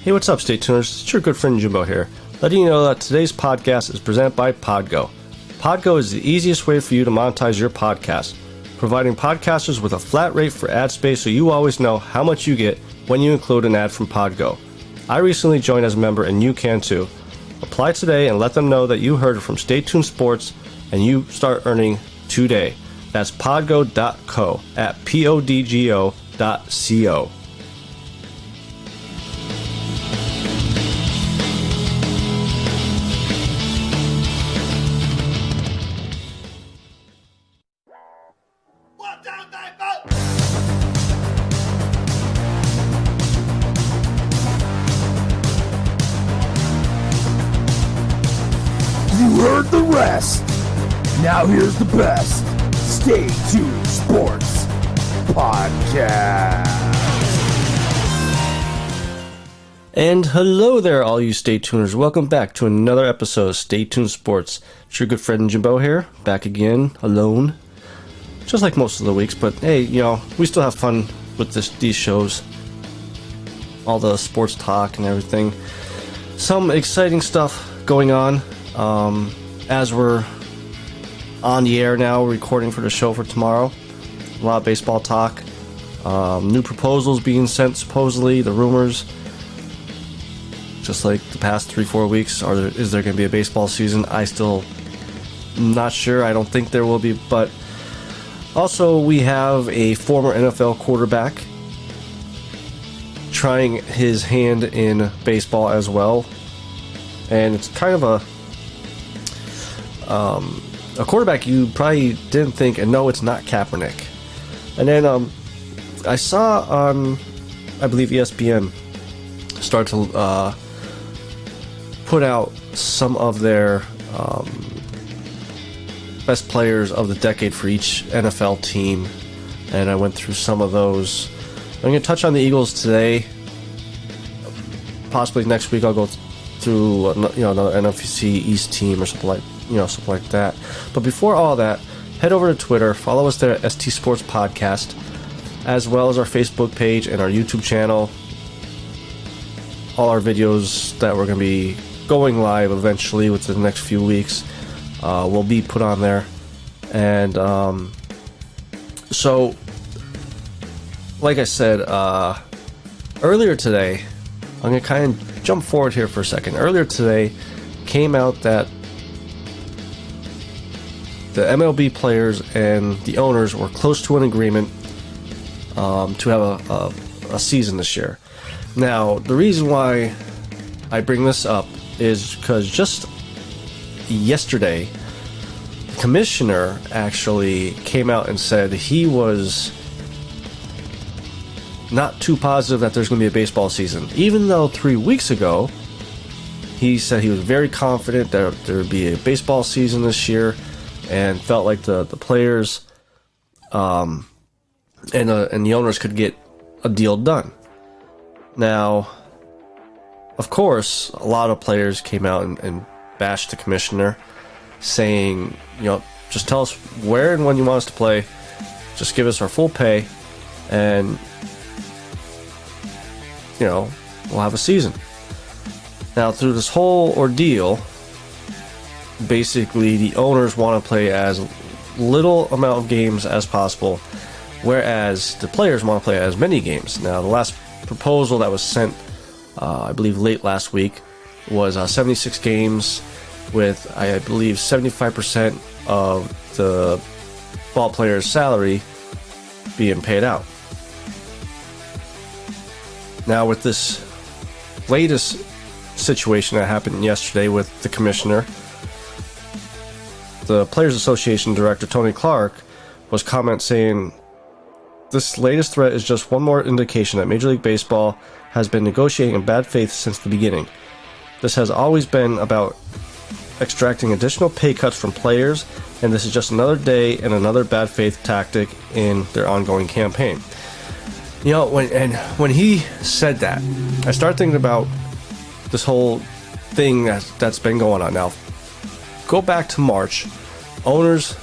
Hey, what's up, Stay Tuners? It's your good friend Jimbo here, letting you know that today's podcast is presented by Podgo. Podgo is the easiest way for you to monetize your podcast, providing podcasters with a flat rate for ad space so you always know how much you get when you include an ad from Podgo. I recently joined as a member and you can too. Apply today and let them know that you heard from Stay Tuned Sports and you start earning today. That's podgo.co at podgo.co. You heard the rest. Now here's the best Stay Tuned Sports Podcast. And hello there, all you Stay Tuners. Welcome back to another episode of Stay Tuned Sports. It's your good friend Jimbo here, back again, alone. Just like most of the weeks, but hey, you know, we still have fun with these shows. All the sports talk and everything. Some exciting stuff going on. As we're on the air now, recording for the show for tomorrow. A lot of baseball talk. New proposals being sent, supposedly, the rumors. Just like the past 3-4 weeks, is there going to be a baseball season? I still not sure. I don't think there will be, but also we have a former NFL quarterback trying his hand in baseball as well. And it's kind of a quarterback you probably didn't think, and no, it's not Kaepernick. And then I saw on, I believe ESPN start to put out some of their best players of the decade for each NFL team, and I went through some of those. I'm going to touch on the Eagles today. Possibly next week I'll go through another NFC East team or something like that. But before all that, head over to Twitter, follow us there at ST Sports Podcast, as well as our Facebook page and our YouTube channel. All our videos that we're going to be going live eventually within the next few weeks will be put on there. And so, like I said, earlier today, I'm going to kind of jump forward here for a second. Earlier today came out that the MLB players and the owners were close to an agreement to have a season this year. Now, the reason why I bring this up is because just yesterday, the commissioner actually came out and said he was not too positive that there's going to be a baseball season, even though 3 weeks ago he said he was very confident that there would be a baseball season this year, and felt like the players and the owners could get a deal done. Now, of course, a lot of players came out and bashed the commissioner, saying, just tell us where and when you want us to play, just give us our full pay, and we'll have a season. Now, through this whole ordeal, basically the owners want to play as little amount of games as possible, whereas the players want to play as many games. Now, the last proposal that was sent, I believe late last week, was 76 games with, I believe, 75% of the ball player's salary being paid out. Now, with this latest situation that happened yesterday with the commissioner, the Players Association director, Tony Clark, was saying, this latest threat is just one more indication that Major League Baseball has been negotiating in bad faith since the beginning. This has always been about extracting additional pay cuts from players, and this is just another day and another bad faith tactic in their ongoing campaign. When he said that, I started thinking about this whole thing that's been going on now. Go back to March. Owners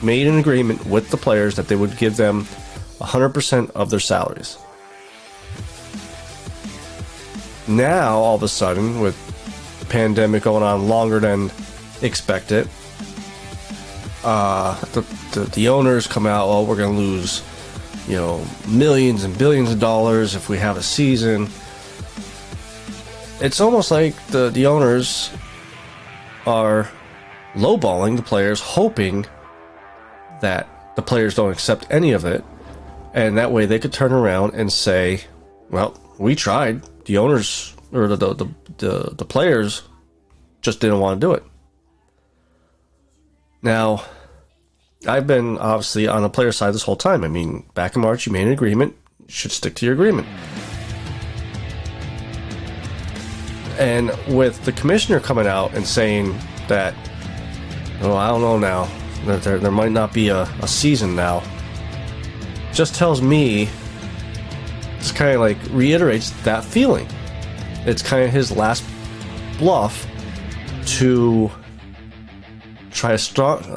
made an agreement with the players that they would give them 100% of their salaries. Now, all of a sudden, with the pandemic going on longer than expected, the owners come out, oh, we're going to lose, millions and billions of dollars if we have a season. It's almost like the owners are lowballing the players, hoping that the players don't accept any of it, and that way they could turn around and say, well, we tried. The owners or the players just didn't want to do it. Now, I've been obviously on the player side this whole time. I mean, back in March, you made an agreement. You should stick to your agreement. And with the commissioner coming out and saying that, oh, I don't know now, there might not be a season now, just tells me, just kind of like reiterates that feeling. It's kind of his last bluff to try to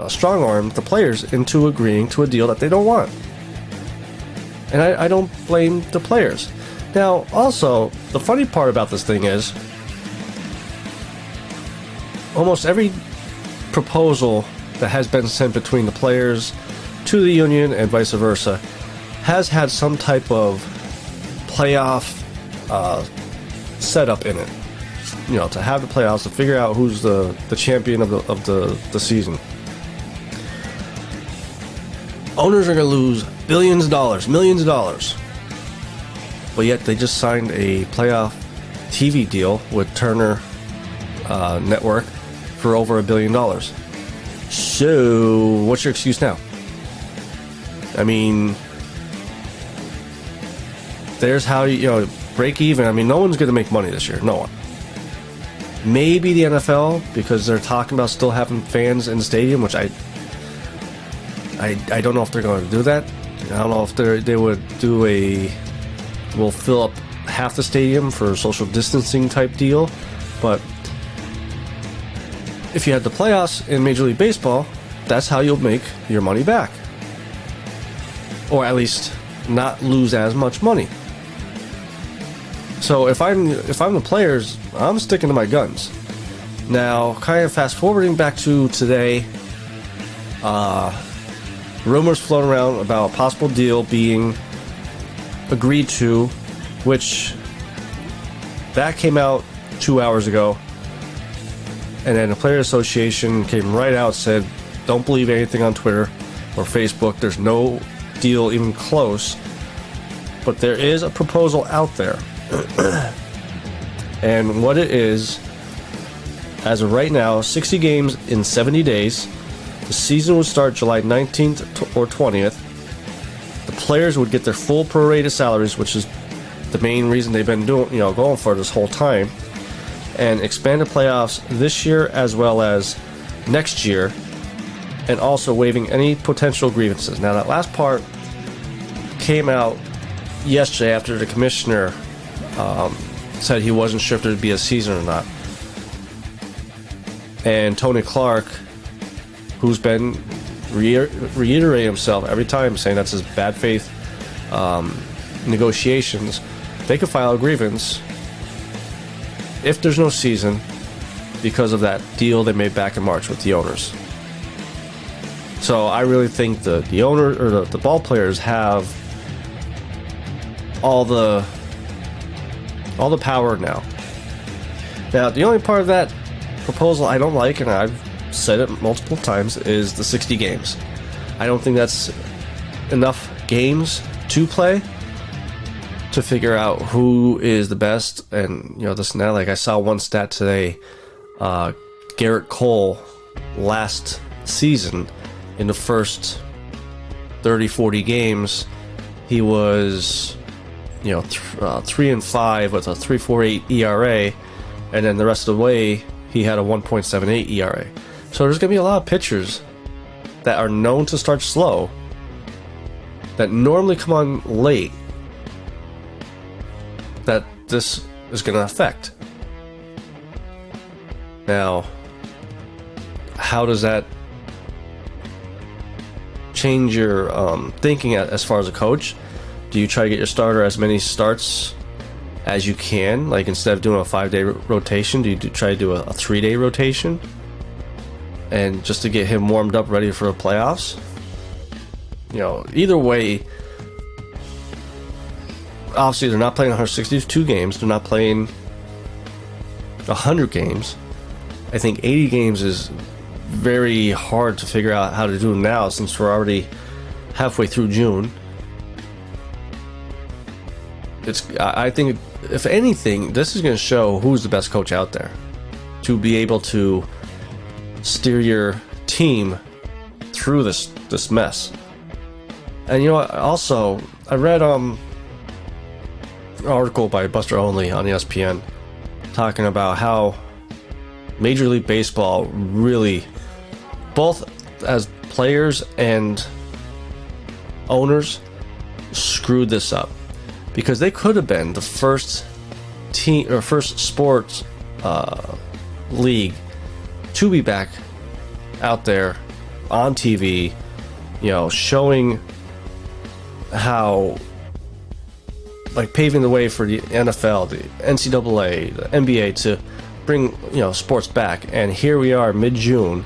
strong arm the players into agreeing to a deal that they don't want. And I don't blame the players. Now, also, the funny part about this thing is, almost every proposal that has been sent between the players to the union and vice versa has had some type of playoff setup in it. To have the playoffs, to figure out who's the champion of the season. Owners are going to lose billions of dollars, millions of dollars. But yet they just signed a playoff TV deal with Turner Network for over $1 billion. So, what's your excuse now? I mean, there's how you break even. I mean, no one's going to make money this year. No one. Maybe the NFL, because they're talking about still having fans in the stadium, which I don't know if they're going to do that. I don't know if they would do we'll fill up half the stadium for a social distancing type deal. But if you had the playoffs in Major League Baseball, that's how you'll make your money back. Or at least not lose as much money. So if I'm the players, I'm sticking to my guns. Now, kind of fast forwarding back to today, rumors floating around about a possible deal being agreed to, which that came out 2 hours ago. And then the Player Association came right out and said, don't believe anything on Twitter or Facebook. There's no deal even close. But there is a proposal out there. And what it is, as of right now, 60 games in 70 days. The season would start July 19th or 20th. The players would get their full prorated salaries, which is the main reason they've been going for this whole time. And expanded playoffs this year as well as next year, and also waiving any potential grievances. Now, that last part came out yesterday after the commissioner said he wasn't sure if there'd be a season or not. And Tony Clark, who's been reiterating himself every time, saying that's his bad faith negotiations, they could file a grievance if there's no season because of that deal they made back in March with the owners. So I really think the owner or the ball players have all the power now. Now, the only part of that proposal I don't like, and I've said it multiple times, is the 60 games. I don't think that's enough games to play to figure out who is the best, and this and that. Like, I saw one stat today, Garrett Cole last season in the first 30-40 games, he was 3-5 with a 3.48 ERA, and then the rest of the way he had a 1.78 ERA. So there's gonna be a lot of pitchers that are known to start slow that normally come on late that this is going to affect. Now, how does that change your thinking as far as a coach? Do you try to get your starter as many starts as you can. Like, instead of doing a 5-day rotation, do you try to do a 3-day rotation? And just to get him warmed up, ready for the playoffs? Either way, obviously they're not playing 162 games. They're not playing 100 games. I think 80 games is very hard to figure out how to do now, since we're already halfway through June. I think, if anything, this is going to show who's the best coach out there to be able to steer your team through this mess. And also, I read an article by Buster Olney on ESPN talking about how Major League Baseball really, both as players and owners, screwed this up, because they could have been the first team or first sports league to be back out there on TV, showing how, like, paving the way for the NFL, the NCAA, the NBA to bring sports back. And here we are, mid-June,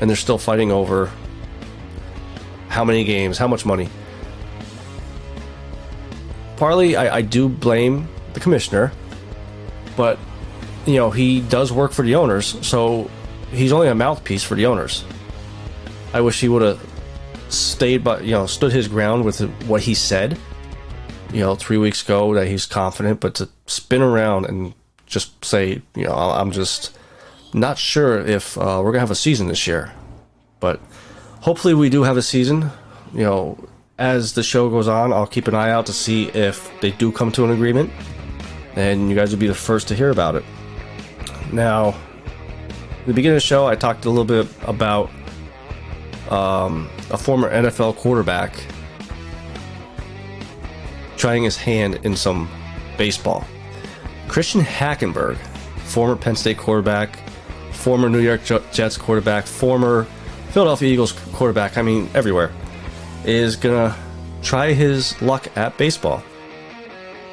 and they're still fighting over how many games, how much money. Partly, I do blame the commissioner, but he does work for the owners, so he's only a mouthpiece for the owners. I wish he would have stayed, but stood his ground with what he said 3 weeks ago, that he's confident. But to spin around and just say, I'm just not sure if we're gonna have a season this year. But hopefully we do have a season. As the show goes on, I'll keep an eye out to see if they do come to an agreement, and you guys will be the first to hear about it. Now, at the beginning of the show, I talked a little bit about a former NFL quarterback trying his hand in some baseball. Christian Hackenberg, former Penn State quarterback, former New York Jets quarterback, former Philadelphia Eagles quarterback, everywhere, is gonna try his luck at baseball.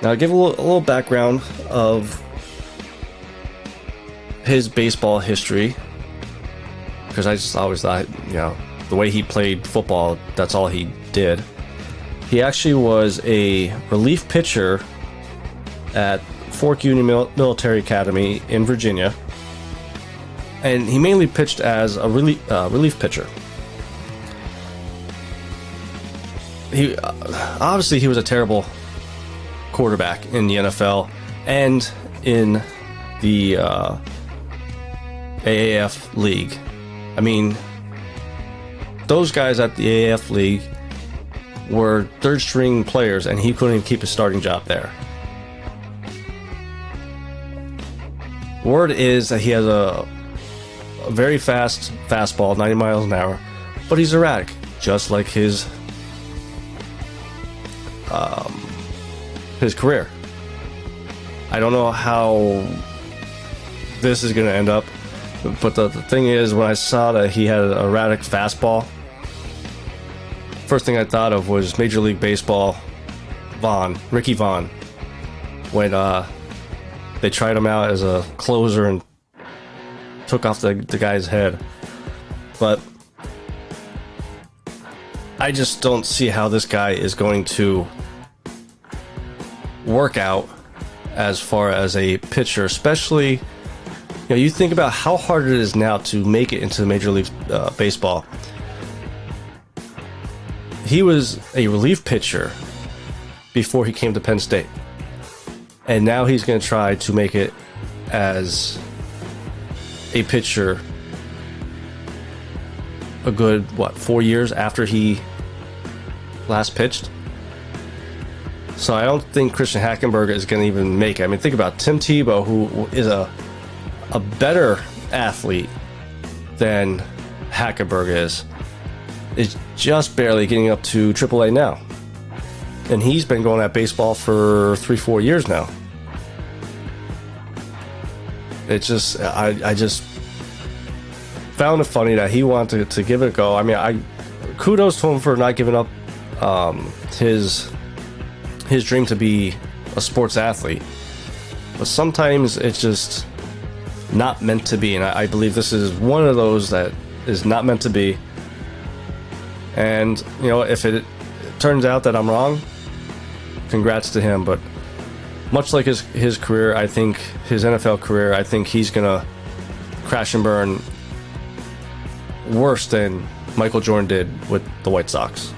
Now, I'll give a little background of his baseball history, because I just always thought, the way he played football, that's all he did. He actually was a relief pitcher at Fort Union Military Academy in Virginia, and he mainly pitched as a relief pitcher. He obviously he was a terrible quarterback in the NFL and in the AAF league. Those guys at the AAF league were third string players, and he couldn't even keep his starting job there. Word is that he has a very fast fastball, 90 miles an hour, but he's erratic, just like his career. I don't know how this is going to end up, but the thing is, when I saw that he had an erratic fastball, first thing I thought of was Major League Baseball Ricky Vaughn, when they tried him out as a closer and took off the guy's head. But I just don't see how this guy is going to work out as far as a pitcher, especially you think about how hard it is now to make it into Major League Baseball. He was a relief pitcher before he came to Penn State, and now he's going to try to make it as a pitcher a good 4 years after he last pitched. So I don't think Christian Hackenberg is going to even make it. Think about Tim Tebow, who is a better athlete than Hackenberg is just barely getting up to AAA now. And he's been going at baseball for 3-4 years now. It's just, I just found it funny that he wanted to give it a go. kudos to him for not giving up his dream to be a sports athlete. But sometimes it's just not meant to be, and I believe this is one of those that is not meant to be. And, you know, if it turns out that I'm wrong, congrats to him. But much like his career, I think his NFL career, I think he's gonna crash and burn worse than Michael Jordan did with the White Sox.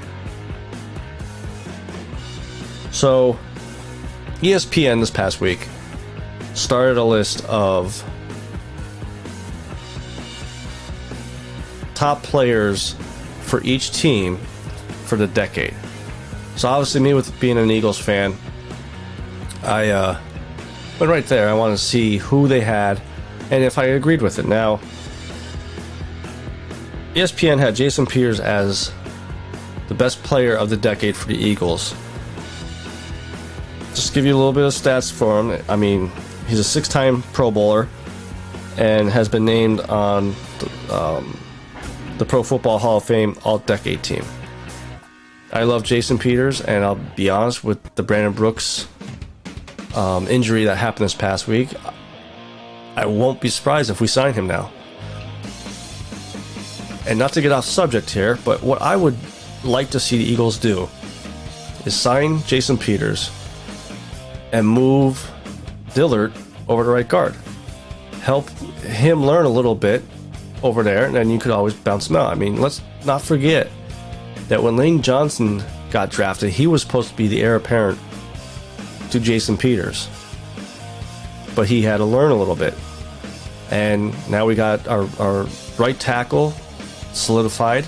So ESPN this past week started a list of top players for each team for the decade. So obviously, me with being an Eagles fan, I went right there. I wanted to see who they had and if I agreed with it. Now, ESPN had Jason Peters as the best player of the decade for the Eagles. Just to give you a little bit of stats for him. I mean, he's a 6-time Pro Bowler and has been named on the Pro Football Hall of Fame All-Decade team. I love Jason Peters, and I'll be honest, with the Brandon Brooks injury that happened this past week, I won't be surprised if we sign him now. And not to get off subject here, but what I would like to see the Eagles do is sign Jason Peters and move Dillard over to right guard. Help him learn a little bit over there, and then you could always bounce him out. I mean, let's not forget that when Lane Johnson got drafted, he was supposed to be the heir apparent to Jason Peters. But he had to learn a little bit. And now we got our right tackle solidified.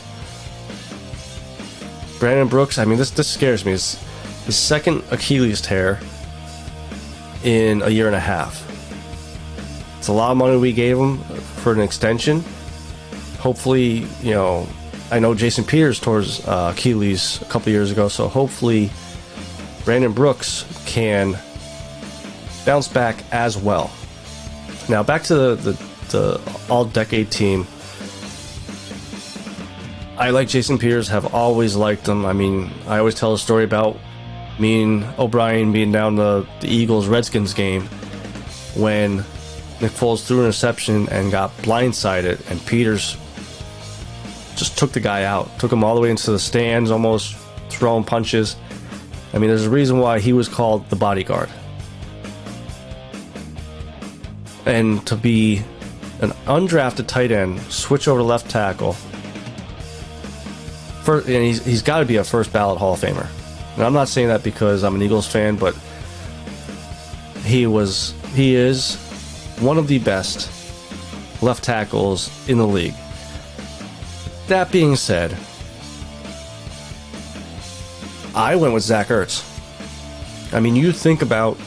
Brandon Brooks, I mean, this scares me. It's his second Achilles tear in a year and a half. It's a lot of money we gave him for an extension. Hopefully, you know, I know Jason Peters tore his Achilles a couple years ago, so hopefully Brandon Brooks can bounce back as well. Now back to the all-decade team. I like Jason Peters, have always liked him. I mean, I always tell a story about me and O'Brien being down the Eagles-Redskins game when Nick Foles threw an interception and got blindsided, and Peters just took the guy out, took him all the way into the stands, almost throwing punches. I mean, there's a reason why he was called the bodyguard. And to be an undrafted tight end, switch over to left tackle, and he's got to be a first ballot Hall of Famer. And I'm not saying that because I'm an Eagles fan, but he is one of the best left tackles in the league. That being said, I went with Zach Ertz. I mean, you think about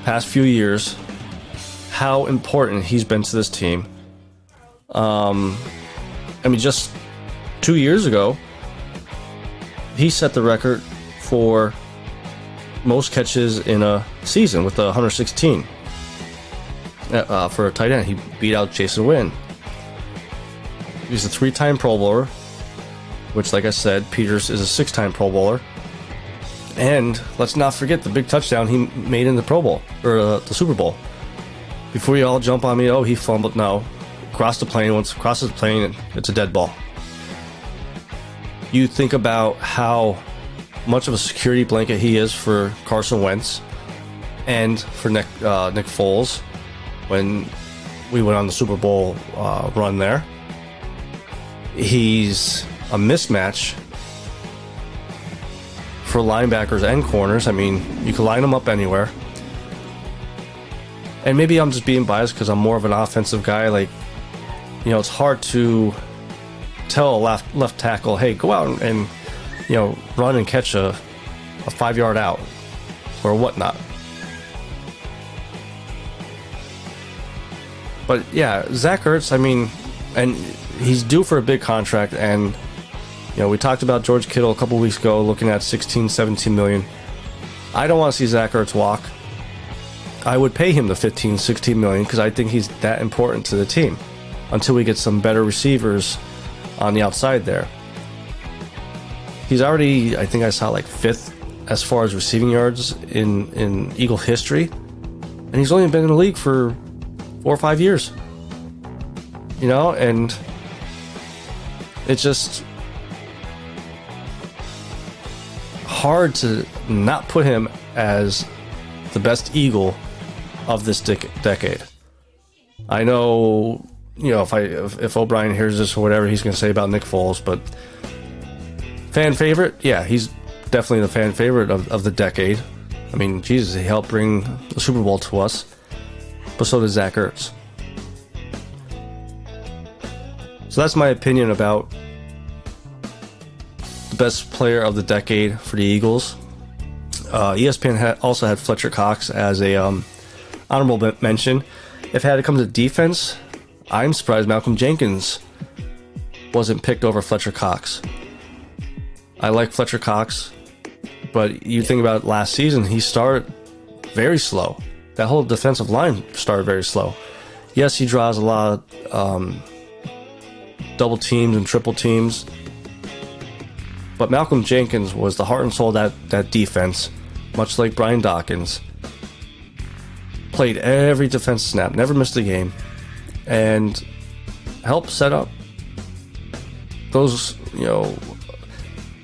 past few years, how important he's been to this team. I mean, just 2 years ago, he set the record for most catches in a season with the 116 for a tight end. He beat out Jason Witten. He's a 3-time Pro Bowler, which, like I said, Peters is a 6-time Pro Bowler. And let's not forget the big touchdown he made in the Pro Bowl, or the Super Bowl. Before you all jump on me, oh, he fumbled. No. Cross the plane. Once it crosses the plane, it's a dead ball. You think about how much of a security blanket he is for Carson Wentz and for Nick Foles when we went on the Super Bowl run there. He's a mismatch for linebackers and corners. I mean, you can line them up anywhere. And maybe I'm just being biased because I'm more of an offensive guy. Like, you know, it's hard to tell a left tackle, hey, go out and you know, run and catch a 5-yard out or whatnot. But yeah, Zach Ertz, I mean, and he's due for a big contract. And you know, we talked about George Kittle a couple weeks ago, looking at 17 million. I don't want to see Zach Ertz walk. I would pay him the 15-16 million because I think he's that important to the team until we get some better receivers on the outside there. He's already, I think I saw like 5th as far as receiving yards in Eagle history, and he's only been in the league for 4 or 5 years. You know, and it's just hard to not put him as the best Eagle of this decade. I know, you know, if O'Brien hears this or whatever he's going to say about Nick Foles, but fan favorite, yeah, he's definitely the fan favorite of the decade. I mean, Jesus, he helped bring the Super Bowl to us, but so did Zach Ertz. So that's my opinion about the best player of the decade for the Eagles. ESPN also had Fletcher Cox as a honorable mention. If it had to come to defense, I'm surprised Malcolm Jenkins wasn't picked over Fletcher Cox. I like Fletcher Cox, but you think about last season, he started very slow. That whole defensive line started very slow. Yes, he draws a lot of double teams and triple teams, but Malcolm Jenkins was the heart and soul of that defense, much like Brian Dawkins. Played every defense snap, never missed a game, and helped set up those, you know,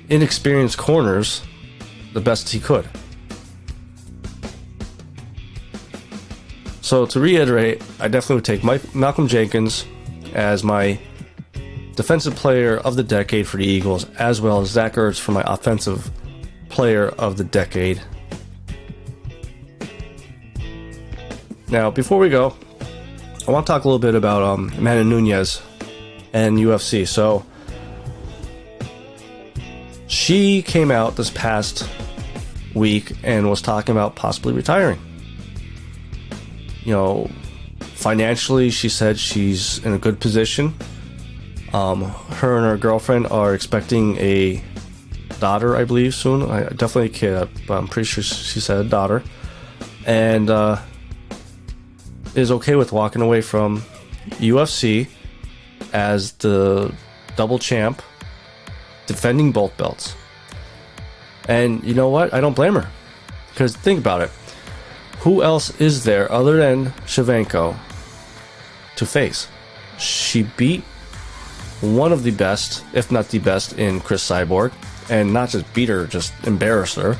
inexperienced corners the best he could. So to reiterate, I definitely would take Malcolm Jenkins as my defensive player of the decade for the Eagles, as well as Zach Ertz for my offensive player of the decade. Now, before we go, I want to talk a little bit about Amanda Nunes and UFC. So, she came out this past week and was talking about possibly retiring. You know, financially, she said she's in a good position. Her and her girlfriend are expecting a daughter, I believe, soon. Definitely a kid, but I'm pretty sure she said a daughter. And is okay with walking away from UFC as the double champ, defending both belts. And you know what? I don't blame her. Because think about it. Who else is there other than Shevchenko to face? She beat one of the best, if not the best, in Chris Cyborg. And not just beat her, just embarrassed her.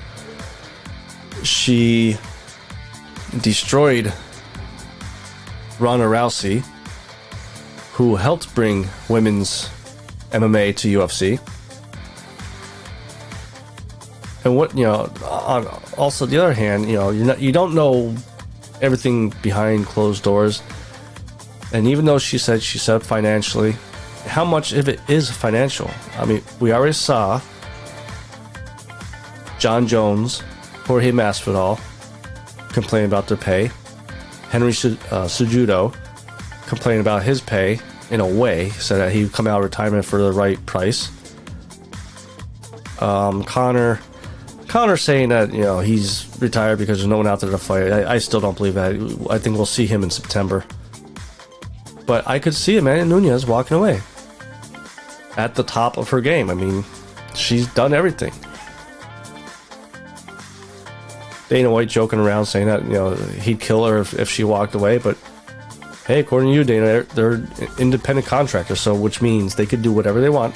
She destroyed Ronda Rousey, who helped bring women's MMA to UFC. And what, you know, on also the other hand, you know, you don't know everything behind closed doors. And even though she said she's set up financially, how much of it is financial? I mean, we already saw John Jones, Jorge Masvidal complain about their pay. Henry Cejudo complained about his pay in a way, said that he would come out of retirement for the right price. Conor saying that, you know, he's retired because there's no one out there to fight. I still don't believe that. I think we'll see him in September. But I could see Amanda Nunes walking away at the top of her game. I mean, she's done everything. Dana White joking around saying that, you know, he'd kill her if she walked away, but hey, according to you, Dana, they're independent contractors, so which means they could do whatever they want,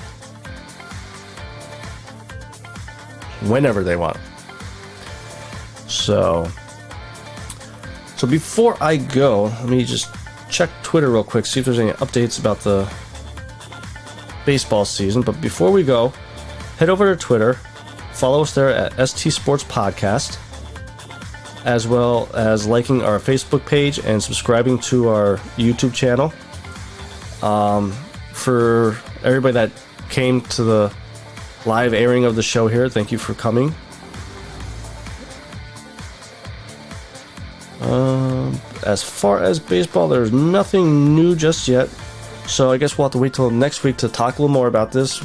whenever they want. So before I go, let me just check Twitter real quick, see if there's any updates about the baseball season. But before we go, head over to Twitter, follow us there at ST Sports Podcast, as well as liking our Facebook page and subscribing to our YouTube channel. For everybody that came to the live airing of the show here, thank you for coming. As far as baseball, there's nothing new just yet, so I guess we'll have to wait till next week to talk a little more about this,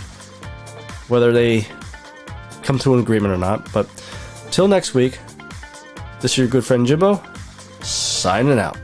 whether they come to an agreement or not. But till next week, this is your good friend Jimbo, signing out.